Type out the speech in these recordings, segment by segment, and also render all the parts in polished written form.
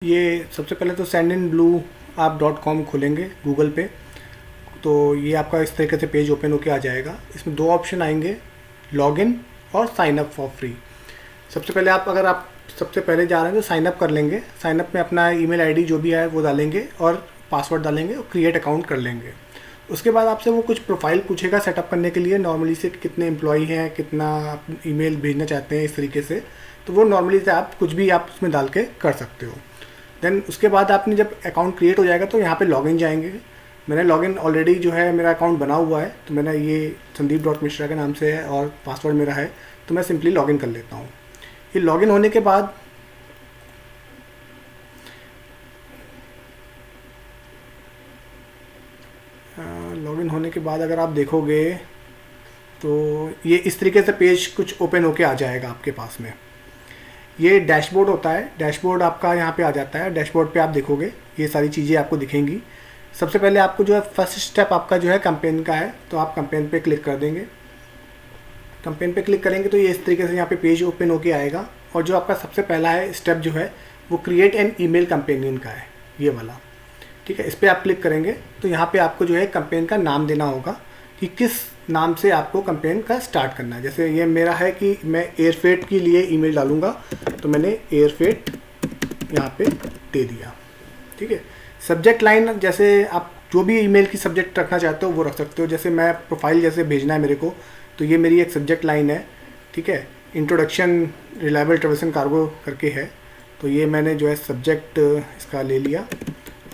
ये सबसे पहले तो sendinblue आप .com खोलेंगे गूगल पे, तो ये आपका इस तरीके से पेज ओपन होके आ जाएगा। इसमें दो ऑप्शन आएंगे, लॉगिन और साइन अप फॉर फ्री। सबसे पहले अगर आप सबसे पहले जा रहे हैं तो साइन अप कर लेंगे। साइन अप में अपना ईमेल आईडी जो भी है वो डालेंगे और पासवर्ड डालेंगे और क्रिएट अकाउंट कर लेंगे। उसके बाद आपसे वो कुछ प्रोफाइल पूछेगा सेटअप करने के लिए, नॉर्मली से कितने एम्प्लॉई हैं, कितना आप ईमेल भेजना चाहते हैं, इस तरीके से। तो वो नॉर्मली से आप कुछ भी आप उसमें डाल के कर सकते हो। देन उसके बाद आपने जब अकाउंट क्रिएट हो जाएगा तो यहाँ पे लॉगिन जाएंगे। मैंने लॉगिन ऑलरेडी जो है मेरा अकाउंट बना हुआ है, तो मैंने ये संदीप.मिश्रा के नाम से है और पासवर्ड मेरा है, तो मैं सिंपली लॉगिन कर लेता हूँ। ये लॉगिन होने के बाद अगर आप देखोगे तो ये इस तरीके से पेज कुछ ओपन होके आ जाएगा आपके पास में। ये डैशबोर्ड होता है, डैशबोर्ड आपका यहाँ पे आ जाता है। डैशबोर्ड पे आप देखोगे ये सारी चीज़ें आपको दिखेंगी। सबसे पहले आपको जो है फर्स्ट स्टेप आपका जो है कैंपेन का है, तो आप कैंपेन पे क्लिक कर देंगे। कैंपेन पे क्लिक करेंगे तो ये इस तरीके से यहाँ पे पेज ओपन होके आएगा। और जो आपका सबसे पहला है स्टेप जो है वो क्रिएट एन ईमेल कैंपेनियन का है, ये वाला। ठीक है, इस पर आप क्लिक करेंगे तो यहाँ पे आपको जो है कैंपेन का नाम देना होगा कि किस नाम से आपको कैंपेन का स्टार्ट करना है। जैसे ये मेरा है कि मैं एयरफेट के लिए ईमेल डालूंगा, तो मैंने एयरफेट यहाँ पे दे दिया। ठीक है, सब्जेक्ट लाइन जैसे आप जो भी ईमेल की सब्जेक्ट रखना चाहते हो वो रख सकते हो। जैसे मैं प्रोफाइल जैसे भेजना है मेरे को, तो ये मेरी एक सब्जेक्ट लाइन है। ठीक है, introduction reliable travels and cargo करके है, तो ये मैंने जो है सब्जेक्ट इसका ले लिया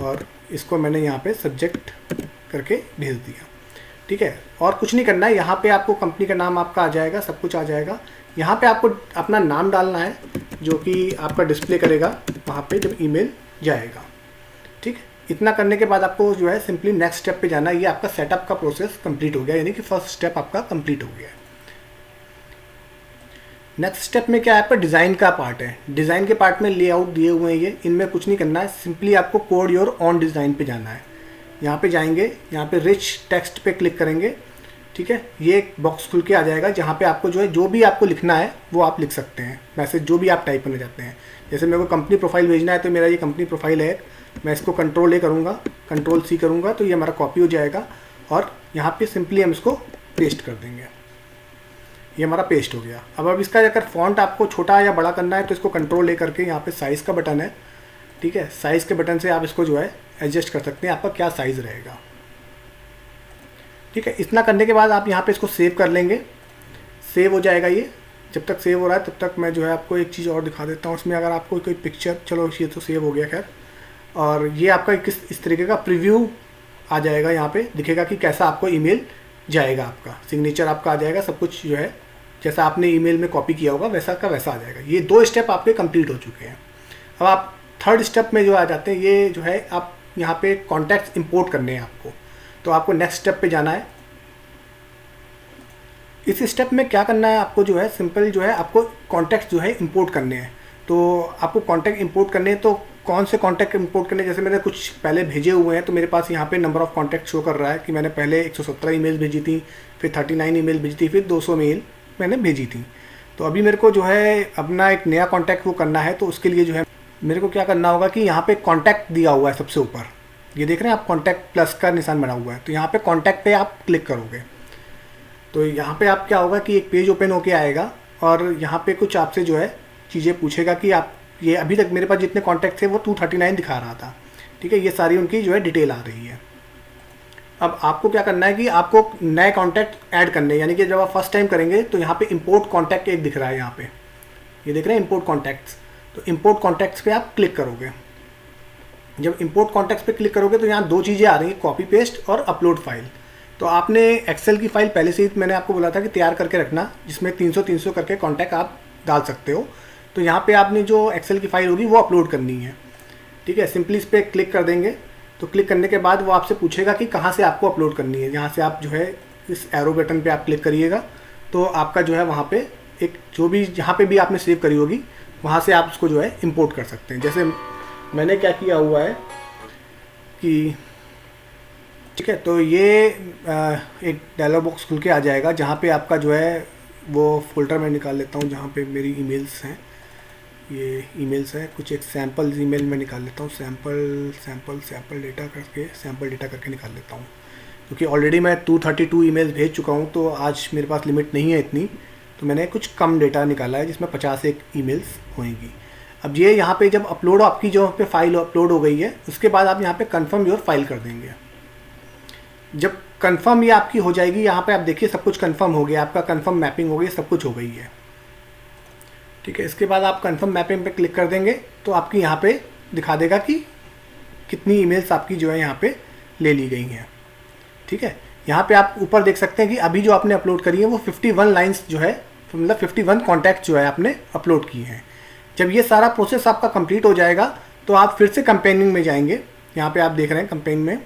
और इसको मैंने यहाँ पे सब्जेक्ट करके भेज दिया। ठीक है, और कुछ नहीं करना है। यहाँ पे आपको कंपनी का नाम आपका आ जाएगा, सब कुछ आ जाएगा। यहाँ पे आपको अपना नाम डालना है जो कि आपका डिस्प्ले करेगा वहाँ पे जब ईमेल जाएगा। ठीक, इतना करने के बाद आपको जो है सिंपली नेक्स्ट स्टेप पे जाना है। ये आपका सेटअप का प्रोसेस कंप्लीट हो गया, यानी कि फर्स्ट स्टेप आपका कंप्लीट हो गया है। नेक्स्ट स्टेप में क्या है, आपका डिज़ाइन का पार्ट है। डिज़ाइन के पार्ट में लेआउट दिए हुए हैं ये, इनमें कुछ नहीं करना है। सिंपली आपको कोड योर ऑन डिज़ाइन पे जाना है। यहाँ पे जाएंगे, यहाँ पे रिच टेक्स्ट पे क्लिक करेंगे। ठीक है, ये एक बॉक्स खुल के आ जाएगा जहाँ पे आपको जो है जो भी आपको लिखना है वो आप लिख सकते हैं, मैसेज जो भी आप टाइप करना चाहते हैं। जैसे मेरे को कंपनी प्रोफाइल भेजना है, तो मेरा ये कंपनी प्रोफाइल है, मैं इसको कंट्रोल A करूँगा, कंट्रोल C करूँगा, तो ये हमारा कॉपी हो जाएगा और यहाँ पर सिंपली हम इसको पेस्ट कर देंगे। ये हमारा पेस्ट हो गया। अब इसका अगर फॉन्ट आपको छोटा या बड़ा करना है तो इसको कंट्रोल A करके यहाँ पे साइज़ का बटन है। ठीक है, साइज़ के बटन से आप इसको जो है एडजस्ट कर सकते हैं, आपका क्या साइज़ रहेगा। ठीक है, इतना करने के बाद आप यहाँ पे इसको सेव कर लेंगे। सेव हो जाएगा ये। जब तक सेव हो रहा है तब तक मैं जो है आपको एक चीज़ और दिखा देता हूँ। इसमें अगर आपको कोई पिक्चर, चलो ये तो सेव हो गया खैर, और ये आपका इस तरीके का प्रीव्यू आ जाएगा। यहाँ पे दिखेगा कि कैसा आपको ईमेल जाएगा, आपका सिग्नेचर आपका आ जाएगा, सब कुछ जो है जैसा आपने ईमेल में कॉपी किया होगा वैसा का वैसा आ जाएगा। ये दो स्टेप आपके कंप्लीट हो चुके हैं। अब आप थर्ड स्टेप में जो आ जाते हैं, ये जो है आप यहाँ पे कॉन्टैक्ट्स इंपोर्ट करने हैं आपको, तो आपको नेक्स्ट स्टेप पे जाना है। इस स्टेप में क्या करना है आपको, जो है सिंपल जो है आपको कॉन्टैक्ट्स जो है इंपोर्ट करने हैं। तो आपको कॉन्टैक्ट इंपोर्ट करने हैं, तो कौन से कॉन्टैक्ट इंपोर्ट करने, जैसे मैंने कुछ पहले भेजे हुए हैं, तो मेरे पास यहाँ पे नंबर ऑफ़ कॉन्टैक्ट शो कर रहा है कि मैंने पहले 117 ईमेल भेजी थी, फिर 39 ईमेल भेजी थी, फिर 200 मेल मैंने भेजी थी। तो अभी मेरे को जो है अपना एक नया कॉन्टैक्ट वो करना है, तो उसके लिए जो है मेरे को क्या करना होगा कि यहाँ पे कॉन्टैक्ट दिया हुआ है सबसे ऊपर, ये देख रहे हैं आप, कॉन्टैक्ट प्लस का निशान बना हुआ है, तो यहाँ पे कॉन्टैक्ट पे आप क्लिक करोगे तो यहाँ पे आप क्या होगा कि एक पेज ओपन होके आएगा और यहाँ पे कुछ आपसे जो है चीज़ें पूछेगा कि आप, ये अभी तक मेरे पास जितने कॉन्टैक्ट थे वो 239 दिखा रहा था। ठीक है, ये सारी उनकी जो है डिटेल आ रही है। अब आपको क्या करना है कि आपको नए कॉन्टैक्ट ऐड करने हैं, यानी कि जब आप फर्स्ट टाइम करेंगे तो यहाँ पे इंपोर्ट कॉन्टैक्ट एक दिख रहा है, यहाँ पे ये देख रहे हैं इंपोर्ट कॉन्टैक्ट्स, तो इंपोर्ट कॉन्टैक्ट्स पे आप क्लिक करोगे। जब इंपोर्ट कॉन्टैक्ट्स पे क्लिक करोगे तो यहाँ दो चीज़ें आ रही हैं, कॉपी पेस्ट और अपलोड फाइल। तो आपने एक्सेल की फ़ाइल पहले से ही मैंने आपको बोला था कि तैयार करके रखना, जिसमें 300-300 करके कॉन्टैक्ट आप डाल सकते हो। तो यहाँ पे आपने जो एक्सेल की फ़ाइल होगी वो अपलोड करनी है। ठीक है, सिंपली इस पर क्लिक कर देंगे। तो क्लिक करने के बाद वो आपसे पूछेगा कि कहाँ से आपको अपलोड करनी है। यहाँ से आप जो है इस एरो बटन पे आप क्लिक करिएगा, तो आपका जो है वहाँ पे एक जो भी जहाँ पे भी आपने सेव करी होगी वहाँ से आप उसको जो है इंपोर्ट कर सकते हैं। जैसे मैंने क्या किया हुआ है कि ठीक है, तो ये एक डायलॉग बॉक्स खुल के आ जाएगा जहाँ पे आपका जो है वो फ़ोल्डर मैं निकाल लेता हूँ जहाँ पे मेरी ईमेल्स हैं। ये ईमेल्स हैं कुछ, एक सैम्पल ईमेल में निकाल लेता हूँ, सैम्पल डेटा करके निकाल लेता हूँ, क्योंकि ऑलरेडी मैं 232 ईमेल्स भेज चुका हूँ, तो आज मेरे पास लिमिट नहीं है इतनी, तो मैंने कुछ कम डेटा निकाला है जिसमें 50 एक ईमेल्स होंगी। अब ये यहाँ पे जब अपलोड आपकी जो पे फाइल अपलोड हो गई है, उसके बाद आप यहाँ पे कंफर्म योर फाइल कर देंगे। जब कंफर्म ये आपकी हो जाएगी, यहाँ पे आप देखिए सब कुछ कंफर्म हो गया, आपका कंफर्म मैपिंग हो गई, सब कुछ हो गई है, ठीक है। इसके बाद आप कंफर्म मैपिंग पे क्लिक कर देंगे तो आपकी यहाँ पे दिखा देगा कि कितनी ईमेल्स आपकी जो है यहाँ पे ले ली गई हैं, ठीक है। यहाँ पे आप ऊपर देख सकते हैं कि अभी जो आपने अपलोड करी है वो 51 लाइन्स जो है, मतलब 51 कॉन्टैक्ट जो है आपने अपलोड किए हैं। जब ये सारा प्रोसेस आपका कंप्लीट हो जाएगा तो आप फिर से कंपेनिंग में जाएंगे। यहाँ पे आप देख रहे हैं कंपेन में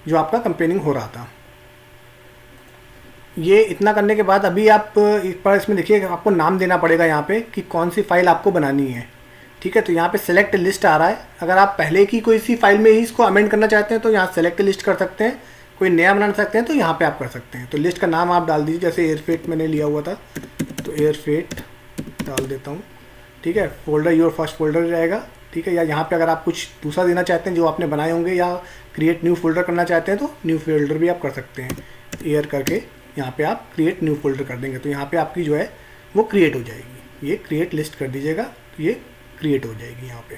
जो आपका कंपेनिंग हो रहा था। ये इतना करने के बाद अभी आप एक बार इसमें देखिए, आपको नाम देना पड़ेगा यहाँ पे कि कौन सी फाइल आपको बनानी है, ठीक है। तो यहाँ पे सेलेक्ट लिस्ट आ रहा है। अगर आप पहले की कोई सी फाइल में ही इसको अमेंड करना चाहते हैं तो यहाँ सेलेक्ट लिस्ट कर सकते हैं, कोई नया बनाना सकते हैं तो यहाँ पे आप कर सकते हैं। तो लिस्ट का नाम आप डाल दीजिए, जैसे एयरफेट मैंने लिया हुआ था तो एयरफेट डाल देता हूँ, ठीक है। फोल्डर योर फर्स्ट फोल्डर रहेगा, ठीक है। या यहाँ पे अगर आप कुछ दूसरा देना चाहते हैं जो आपने बनाए होंगे, या क्रिएट न्यू फोल्डर करना चाहते हैं तो न्यू फोल्डर भी आप कर सकते हैं। एयर करके यहाँ पे आप क्रिएट न्यू फोल्डर कर देंगे तो यहाँ पे आपकी जो है वो क्रिएट हो जाएगी। ये क्रिएट लिस्ट कर दीजिएगा तो ये क्रिएट हो जाएगी यहाँ पे,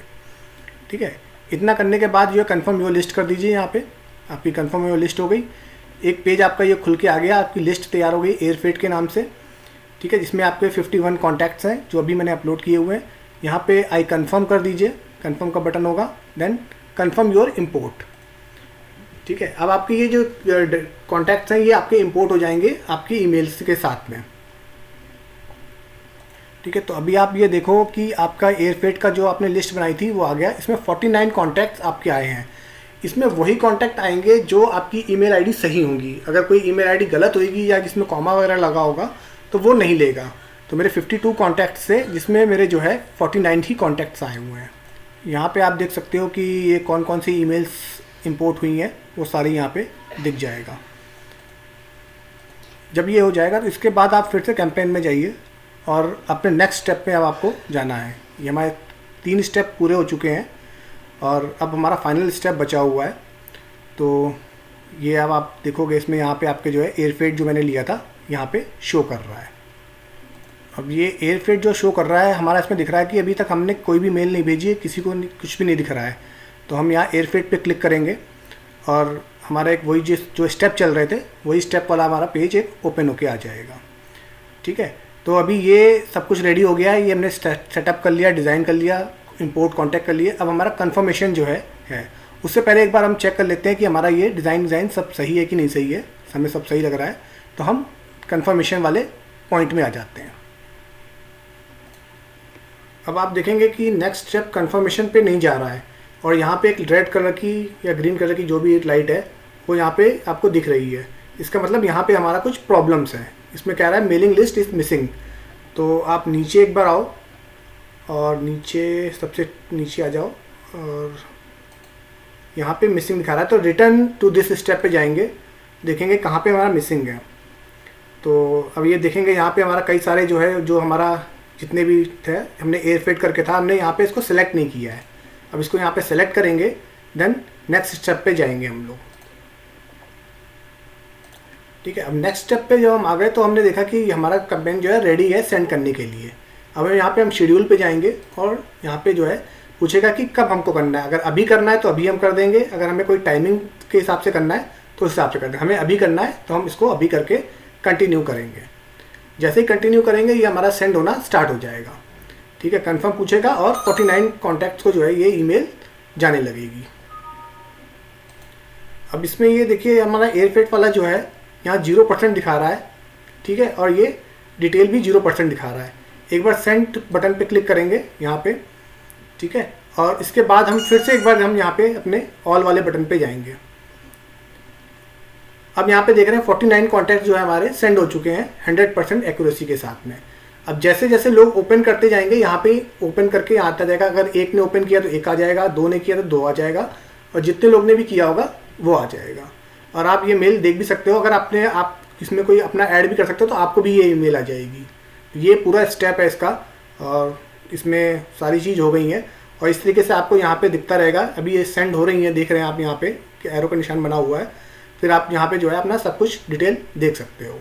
ठीक है। इतना करने के बाद जो है कन्फर्म योर लिस्ट कर दीजिए। यहाँ पे आपकी कन्फर्म योर लिस्ट हो गई, एक पेज आपका ये खुल के आ गया, आपकी लिस्ट तैयार हो गई एयरफेट के नाम से, ठीक है, जिसमें आपके 51 कॉन्टैक्ट्स हैं जो अभी मैंने अपलोड किए हुए हैं। यहाँ पे आई कन्फर्म कर दीजिए, कन्फर्म का बटन होगा, देन कन्फर्म योर इम्पोर्ट, ठीक है। अब आपके ये जो कॉन्टैक्ट्स हैं ये आपके इंपोर्ट हो जाएंगे आपकी ईमेल्स के साथ में, ठीक है। तो अभी आप ये देखो कि आपका एयरफेट का जो आपने लिस्ट बनाई थी वो आ गया। इसमें 49 कॉन्टैक्ट्स आपके आए हैं। इसमें वही कॉन्टैक्ट आएंगे जो आपकी ईमेल आईडी सही होंगी। अगर कोई ईमेल आईडी गलत होगी या जिसमें कॉमा वगैरह लगा होगा तो वो नहीं लेगा। तो मेरे 52 कॉन्टैक्ट्स से जिसमें मेरे जो है 49 ही कॉन्टैक्ट्स आए हुए हैं। यहाँ पे आप देख सकते हो कि ये कौन कौन सी ईमेल्स इंपोर्ट हुई हैं वो सारी यहाँ पे दिख जाएगा। जब ये हो जाएगा तो इसके बाद आप फिर से कैंपेन में जाइए और अपने नेक्स्ट स्टेप पे अब आपको जाना है। ये हमारे 3 स्टेप पूरे हो चुके हैं और अब हमारा फाइनल स्टेप बचा हुआ है। तो ये अब आप देखोगे इसमें यहाँ पे आपके जो है एयरफेट जो मैंने लिया था यहाँ पे शो कर रहा है। अब ये एयरफेट जो शो कर रहा है हमारा इसमें दिख रहा है कि अभी तक हमने कोई भी मेल नहीं भेजी है, किसी को कुछ भी नहीं दिख रहा है। तो हम यहाँ एयरफेट पे क्लिक करेंगे और हमारा एक वही जो स्टेप चल रहे थे वही स्टेप वाला हमारा पेज एक ओपन होके आ जाएगा, ठीक है। तो अभी ये सब कुछ रेडी हो गया है, ये हमने सेटअप कर लिया, डिज़ाइन कर लिया, इंपोर्ट कॉन्टैक्ट कर लिए। अब हमारा कन्फर्मेशन जो है उससे पहले एक बार हम चेक कर लेते हैं कि हमारा ये डिज़ाइन सब सही है कि नहीं सही है। हमें सब सही लग रहा है तो हम कन्फर्मेशन वाले पॉइंट में आ जाते हैं। अब आप देखेंगे कि नेक्स्ट स्टेप कन्फर्मेशन पे नहीं जा रहा है और यहाँ पे एक रेड कलर की या ग्रीन कलर की जो भी एक लाइट है वो यहाँ पे आपको दिख रही है। इसका मतलब यहाँ पे हमारा कुछ प्रॉब्लम्स हैं। इसमें कह रहा है मेलिंग लिस्ट इज़ मिसिंग। तो आप नीचे एक बार आओ और नीचे सबसे नीचे आ जाओ और यहाँ पे मिसिंग दिखा रहा है। तो रिटर्न टू दिस स्टेप पे जाएंगे, देखेंगे कहाँ पे हमारा मिसिंग है। तो अब ये देखेंगे यहाँ पे हमारा कई सारे जो है जो हमारा जितने भी थे हमने एयरफेट करके था, हमने यहाँ पे इसको सिलेक्ट नहीं किया है। अब इसको यहाँ पे सेलेक्ट करेंगे, देन नेक्स्ट स्टेप पे जाएंगे हम लोग, ठीक है। अब नेक्स्ट स्टेप पे जब हम आ गए तो हमने देखा कि हमारा कैंपेन जो है रेडी है सेंड करने के लिए। अब यहाँ पे हम शेड्यूल पे जाएंगे और यहाँ पे जो है पूछेगा कि कब हमको करना है। अगर अभी करना है तो अभी हम कर देंगे, अगर हमें कोई टाइमिंग के हिसाब से करना है तो उस हिसाब से कर देंगे। हमें अभी करना है तो हम इसको अभी करके कंटिन्यू करेंगे। जैसे ही कंटिन्यू करेंगे ये हमारा सेंड होना स्टार्ट हो जाएगा, ठीक है। कंफर्म पूछेगा और 49 कॉन्टैक्ट्स को जो है ये ईमेल जाने लगेगी। अब इसमें ये देखिए हमारा एयरफेट वाला जो है यहाँ 0% दिखा रहा है, ठीक है, और ये डिटेल भी 0% दिखा रहा है। एक बार सेंड बटन पे क्लिक करेंगे यहाँ पे, ठीक है, और इसके बाद हम फिर से एक बार हम यहाँ पे अपने ऑल वाले बटन पे जाएंगे। अब यहाँ पे देख रहे हैं 49 कॉन्टैक्ट जो है हमारे सेंड हो चुके हैं 100% एक्यूरेसी के साथ में। अब जैसे जैसे लोग ओपन करते जाएंगे यहाँ पे ओपन करके आता जाएगा। अगर एक ने ओपन किया तो एक आ जाएगा, 2 ने किया तो 2 आ जाएगा, और जितने लोग ने भी किया होगा वो आ जाएगा। और आप ये मेल देख भी सकते हो, अगर आप इसमें कोई अपना ऐड भी कर सकते हो तो आपको भी ये ईमेल आ जाएगी। ये पूरा स्टेप है इसका और इसमें सारी चीज़ हो गई है। और इस तरीके से आपको यहाँ पे दिखता रहेगा। अभी ये सेंड हो रही है, देख रहे हैं आप यहाँ पे कि एरो का निशान बना हुआ है। फिर आप यहाँ पे जो है अपना सब कुछ डिटेल देख सकते हो।